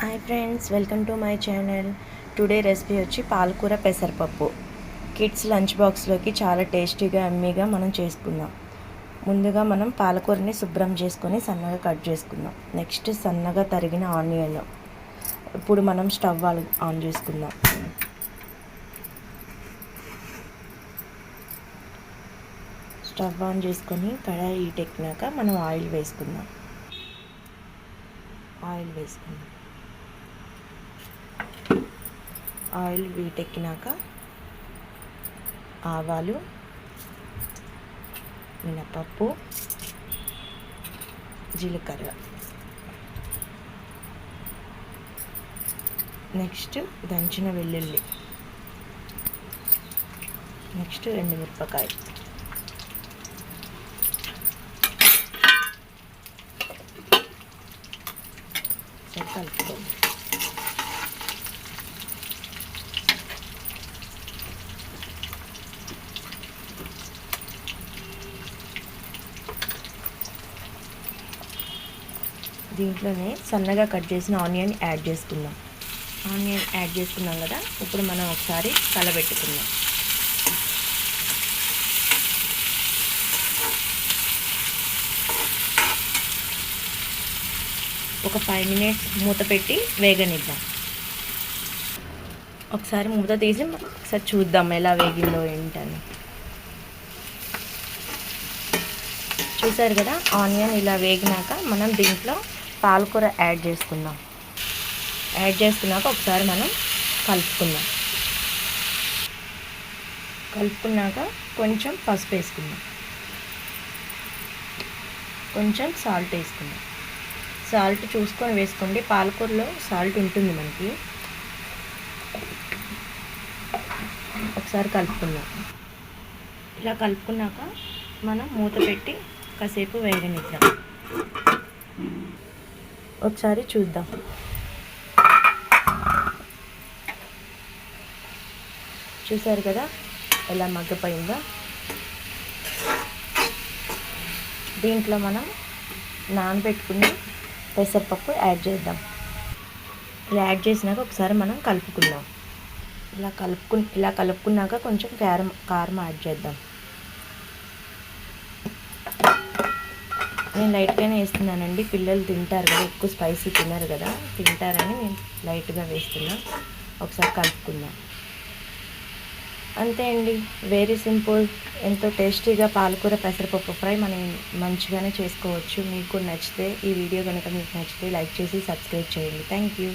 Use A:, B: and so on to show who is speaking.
A: Hi friends, welcome to my channel. Today recipe వచ్చి పాలకూర పెసరపప్పు. కిడ్స్ లంచ్ బాక్స్లోకి చాలా టేస్టీగా ఎమ్మీగా మనం చేసుకుందాం. ముందుగా మనం పాలకూరని శుభ్రం చేసుకొని సన్నగా కట్ చేసుకుందాం. నెక్స్ట్ సన్నగా తరిగిన ఆనియన్. ఇప్పుడు మనం స్టవ్ ఆన్ చేసుకుందాం. స్టవ్ ఆన్ చేసుకొని కడాయి హీట్ ఎక్కినాక మనం ఆయిల్ వేసుకుందాం. ఆయిల్ వీటెక్కినాక ఆవాలు, మినపప్పు, జీలకర్ర, నెక్స్ట్ దంచిన వెల్లుల్లి, నెక్స్ట్ ఎండుమిరపకాయ, కలుపుకోండి. దీంట్లోనే సన్నగా కట్ చేసిన ఆనియన్ యాడ్ చేసుకుందాం. ఆనియన్ యాడ్ చేసుకున్నాం కదా, ఇప్పుడు మనం ఒకసారి కలబెట్టుకుందాం. ఒక 5 మినిట్స్ మూత పెట్టి వేగనిద్దాం. ఒకసారి మూత తీసి ఒకసారి చూద్దాం ఎలా వేగిందో ఏంటని. చూసారు కదా, ఆనియన్ ఇలా వేగినాక మనం దీంట్లో పాలకూర యాడ్ చేసుకుందాం. యాడ్ చేసుకున్నాక ఒకసారి మనం కలుపుకున్నాక కొంచెం పసుపు వేసుకుందాం, కొంచెం సాల్ట్ వేసుకుందాం. సాల్ట్ చూసుకొని వేసుకోండి, పాలకూరలో సాల్ట్ ఉంటుంది మనకి. ఒకసారి కలుపుకుందాం. ఇలా కలుపుకున్నాక మనం మూత పెట్టి కాసేపు వేగనిద్దాం. ఒకసారి చూద్దాం. చూసారు కదా ఎలా మగ్గిపోయిందో. దీంట్లో మనం నానబెట్టుకుని పెసరపప్పు యాడ్ చేద్దాం. ఇలా యాడ్ చేసినాక ఒకసారి మనం కలుపుకుందాం. ఇలా కలుపుకున్నాక కొంచెం కారం యాడ్ చేద్దాం. నేను లైట్గానే వేస్తున్నానండి, పిల్లలు తింటారు కదా, ఎక్కువ స్పైసీ తినరు కదా, తింటారని నేను లైట్గా వేస్తున్నా. ఒకసారి కలుపుకుందాం. అంతే అండి, వెరీ సింపుల్. ఎంతో టేస్టీగా పాలకూర పెసరపప్పు ఫ్రై మనం మంచిగానే చేసుకోవచ్చు. మీకు నచ్చితే, ఈ వీడియో కనుక మీకు నచ్చితే లైక్ చేసి సబ్స్క్రైబ్ చేయండి. Thank you.